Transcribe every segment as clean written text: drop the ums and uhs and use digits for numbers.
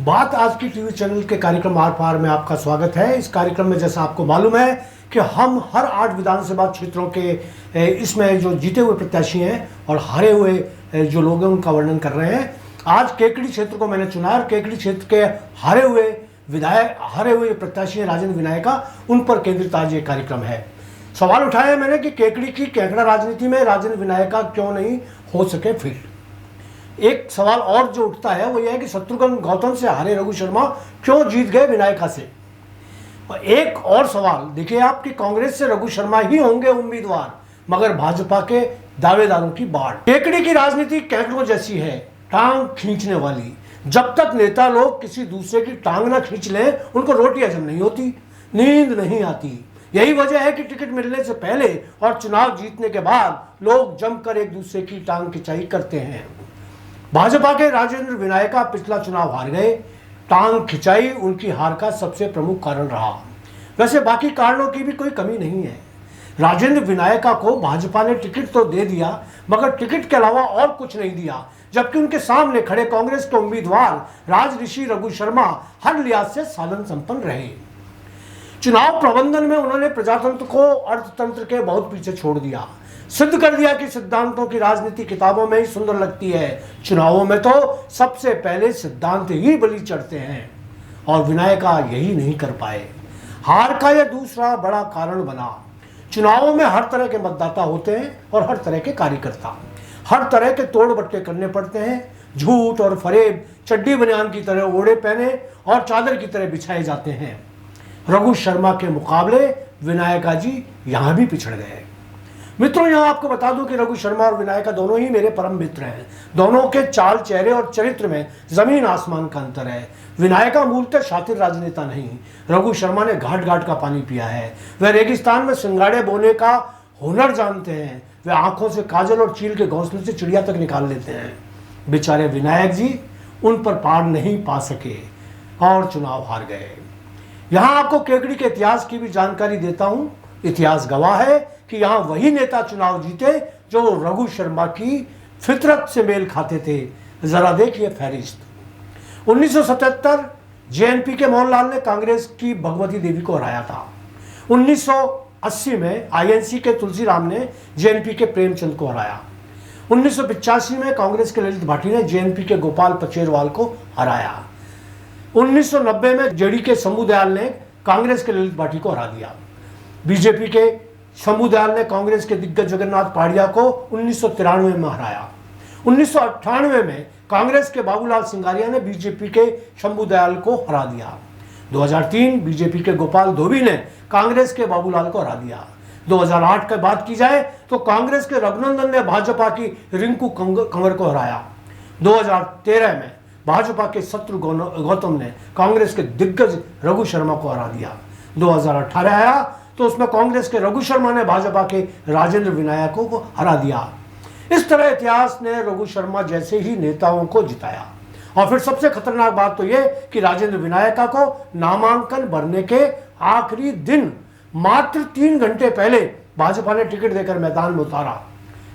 बात आज की टीवी चैनल के कार्यक्रम आर पार में आपका स्वागत है। इस कार्यक्रम में जैसा आपको मालूम है कि हम हर 8 विधानसभा क्षेत्रों के इसमें जो जीते हुए प्रत्याशी हैं और हारे हुए जो लोग हैं उनका वर्णन कर रहे हैं। आज केकड़ी क्षेत्र को मैंने चुना और केकड़ी क्षेत्र के हारे हुए प्रत्याशी हैं राजेंद्र विनायका, उन पर केंद्रित आज ये कार्यक्रम है। सवाल उठाया मैंने कि केकड़ी की केकड़ा राजनीति में राजेंद्र विनायका क्यों नहीं हो सके फिट। एक सवाल और जो उठता है वो यह है कि शत्रुघ्न गौतम से हारे रघु शर्मा क्यों जीत गए विनायका से। और एक और सवाल देखिए आप कि कांग्रेस से रघु शर्मा ही होंगे उम्मीदवार, मगर भाजपा के दावेदारों की बाढ़। केकड़ी की राजनीति केकड़ों जैसी है, टांग खींचने वाली। जब तक नेता लोग किसी दूसरे की टांग ना खींच लें उनको रोटी हजम नहीं होती, नींद नहीं आती। यही वजह है कि टिकट मिलने से पहले और चुनाव जीतने के बाद लोग जमकर एक दूसरे की टांग खिंचाई करते हैं। भाजपा के राजेंद्र विनायका पिछला चुनाव हार गए। टांग खिंचाई उनकी हार का सबसे प्रमुख कारण रहा। वैसे बाकी कारणों की भी कोई कमी नहीं है। राजेंद्र विनायका को भाजपा ने टिकट तो दे दिया, मगर टिकट के अलावा और कुछ नहीं दिया, जबकि उनके सामने खड़े कांग्रेस के उम्मीदवार राजऋषि रघु शर्मा हर लिहाज से साधन संपन्न रहे। चुनाव प्रबंधन में उन्होंने प्रजातंत्र को अर्थतंत्र के बहुत पीछे छोड़ दिया, सिद्ध कर दिया कि सिद्धांतों की राजनीति किताबों में ही सुंदर लगती है, चुनावों में तो सबसे पहले सिद्धांत ही बलि चढ़ते हैं। और विनायका यही नहीं कर पाए। हार का यह दूसरा बड़ा कारण बना। चुनावों में हर तरह के मतदाता होते हैं और हर तरह के कार्यकर्ता। हर तरह के तोड़ बट्टे करने पड़ते हैं। झूठ और फरेब चड्डी बनियान की तरह ओढ़े पहने और चादर की तरह बिछाए जाते हैं। रघु शर्मा के मुकाबले विनायका जी यहां भी पिछड़ गए। मित्रों, यहां आपको बता दूं कि रघु शर्मा और विनायका दोनों ही मेरे परम मित्र हैं। दोनों के चाल, चेहरे और चरित्र में जमीन आसमान का अंतर है। विनायका मूलतः शातिर राजनेता नहीं, रघु शर्मा ने घाट घाट का पानी पिया है। वह रेगिस्तान में सिंगाड़े बोने का हुनर जानते हैं। वे आंखों से काजल और चील के घोंसले से चिड़िया तक निकाल लेते हैं। बेचारे विनायक जी उन पर पार नहीं पा सके और चुनाव हार गए। यहां आपको केकड़ी के इतिहास की भी जानकारी देता हूं। इतिहास गवाह है कि यहां वही नेता चुनाव जीते जो रघु शर्मा की फितरत से मेल खाते थे। जरा देखिए फहरिस्त। 1977 जेएनपी के मोहनलाल ने कांग्रेस की भगवती देवी को हराया था। 1980 में आईएनसी के तुलसीराम ने जेएनपी के प्रेमचंद को हराया। 1985 में कांग्रेस के ललित भाटी ने जेएनपी के गोपाल पचेरवाल को हराया। 1990 में जेडी के शंभू दयाल ने कांग्रेस के ललित भाटी को हरा दिया। बीजेपी के शंभू दयाल ने कांग्रेस के दिग्गज जगन्नाथ पहाड़िया को 1993 में हराया। 1998 में कांग्रेस के बाबूलाल सिंगारिया ने बीजेपी के शंभू दयाल को हरा दिया। 2003 बीजेपी के गोपाल धोबी ने कांग्रेस के बाबूलाल को हरा दिया। 2008 की बात की जाए तो कांग्रेस के रघुनंदन ने भाजपा की रिंकू कंवर को हराया। 2013 में भाजपा के शत्रु गौतम ने कांग्रेस के दिग्गज रघु शर्मा को हरा दिया। 2018 आया तो उसमें कांग्रेस के रघु शर्मा ने भाजपा के राजेंद्र विनायकों को हरा दिया। इस तरह इतिहास ने रघु शर्मा जैसे ही नेताओं को जिताया। और फिर सबसे खतरनाक बात तो यह कि राजेंद्र विनायका को नामांकन भरने के आखिरी दिन मात्र 3 घंटे पहले भाजपा ने टिकट देकर मैदान में उतारा।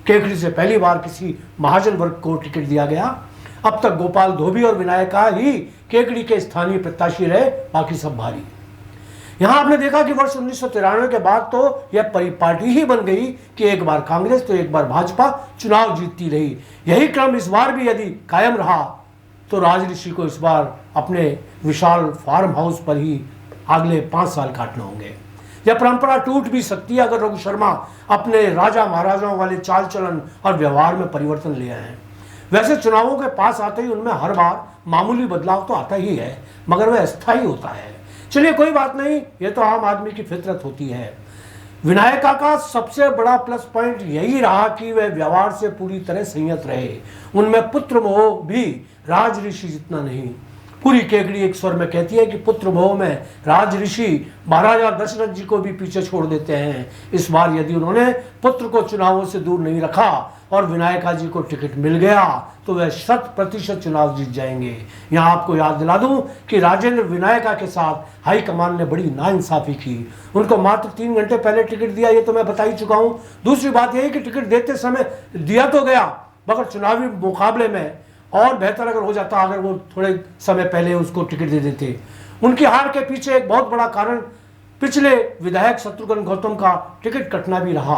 केकड़ी से पहली बार किसी महाजन वर्ग को टिकट दिया गया। अब तक गोपाल धोबी और विनायका ही केकड़ी के स्थानीय प्रत्याशी रहे, बाकी सब भारी। यहां आपने देखा कि वर्ष 1993 के बाद तो यह परिपाटी ही बन गई कि एक बार कांग्रेस तो एक बार भाजपा चुनाव जीतती रही। यही क्रम इस बार भी यदि कायम रहा तो राजऋषि को इस बार अपने विशाल फार्म हाउस पर ही अगले 5 साल काटने होंगे। यह परंपरा टूट भी सकती है अगर रघु शर्मा अपने राजा महाराजाओं वाले चाल चलन और व्यवहार में परिवर्तन ले आए हैं। वैसे चुनावों के पास आते ही उनमें हर बार मामूली बदलाव तो आता ही है, मगर वह अस्थायी होता है। चलिए कोई बात नहीं, ये तो आम आदमी की फितरत होती है। विनायका का सबसे बड़ा प्लस पॉइंट यही रहा कि वह व्यवहार से पूरी तरह संयत रहे। उनमें पुत्र मोह भी राजऋषि जितना नहीं। पूरी केकड़ी एक स्वर में कहती है कि पुत्र मोह में राजऋषि महाराजा दशरथ जी को भी पीछे छोड़ देते हैं। इस बार यदि उन्होंने पुत्र को चुनावों से दूर नहीं रखा और विनायका जी को टिकट मिल गया तो वह 100% चुनाव जीत जाएंगे। यहाँ आपको याद दिला दूं कि राजेंद्र विनायका के साथ हाईकमान ने बड़ी नाइंसाफी की। उनको मात्र 3 घंटे पहले टिकट दिया, ये तो मैं बता ही चुका हूँ। दूसरी बात यह है कि टिकट देते समय दिया तो गया, मगर चुनावी मुकाबले में और बेहतर अगर हो जाता अगर वो थोड़े समय पहले उसको टिकट दे देते। उनकी हार के पीछे एक बहुत बड़ा कारण पिछले विधायक शत्रुघ्न गौतम का टिकट कटना भी रहा।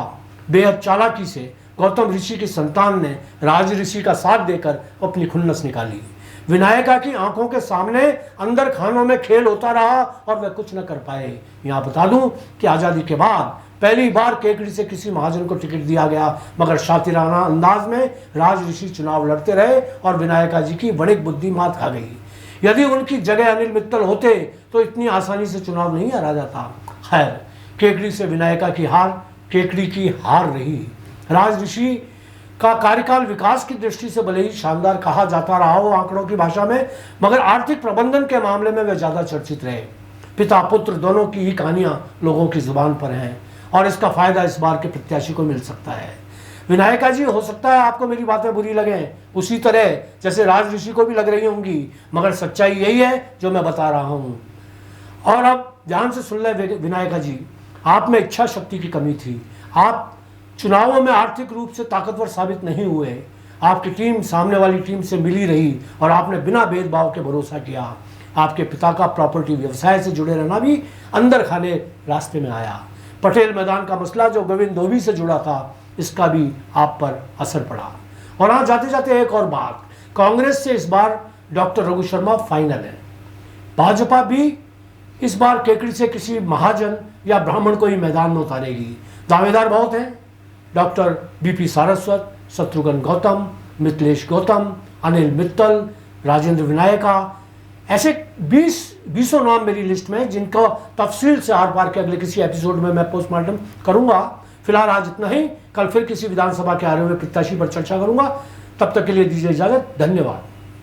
बेहद चालाकी से गौतम ऋषि की संतान ने राज ऋषि का साथ देकर अपनी खुन्नस निकाली। विनायका की आंखों के सामने अंदर खानों में खेल होता रहा और वे कुछ न कर पाए। यहाँ बता दूं कि आज़ादी के बाद पहली बार केकड़ी से किसी महाजन को टिकट दिया गया, मगर शातिराना अंदाज में राज ऋषि चुनाव लड़ते रहे और विनायका जी की बड़ी बुद्धि मात खा गई। यदि उनकी जगह अनिल मित्तल होते तो इतनी आसानी से चुनाव नहीं हारा जाता। खैर, केकड़ी से विनायका की हार केकड़ी की हार रही। राज ऋषि का कार्यकाल विकास की दृष्टि से भले ही शानदार कहा जाता रहा हो आंकड़ों की भाषा में, मगर आर्थिक प्रबंधन के मामले में वे ज्यादा चर्चित रहे। पिता पुत्र दोनों की ही कहानियां लोगों की जुबान पर हैं और इसका फायदा इस बार के प्रत्याशी को मिल सकता है। विनायका जी, हो सकता है आपको मेरी बातें बुरी लगें, उसी तरह जैसे राज ऋषि को भी लग रही होंगी, मगर सच्चाई यही है जो मैं बता रहा हूं। और अब ध्यान से सुन लें विनायका जी, आप में इच्छा शक्ति की कमी थी। आप चुनावों में आर्थिक रूप से ताकतवर साबित नहीं हुए। आपकी टीम सामने वाली टीम से मिली रही और आपने बिना भेदभाव के भरोसा किया। आपके पिता का प्रॉपर्टी व्यवसाय से जुड़े रहना भी अंदर खाने रास्ते में आया। पटेल मैदान का मसला जो गोविंद धोबी से जुड़ा था, इसका भी आप पर असर पड़ा। और हाँ, जाते जाते एक और बात, कांग्रेस से इस बार डॉक्टर रघु शर्मा फाइनल है। भाजपा भी इस बार केकड़ी से किसी महाजन या ब्राह्मण को ही मैदान में उतारेगी। दावेदार बहुत हैं, डॉक्टर बीपी सारस्वत, शत्रुघ्न गौतम, मिथिलेश गौतम, अनिल मित्तल, राजेंद्र विनायका, ऐसे 20 नाम मेरी लिस्ट में, जिनको तफसील से आर पार के अगले किसी एपिसोड में मैं पोस्टमार्टम करूंगा। फिलहाल आज इतना ही, कल फिर किसी विधानसभा के आ रहे हुए प्रत्याशी पर चर्चा करूंगा। तब तक के लिए दीजिए इजाजत, धन्यवाद।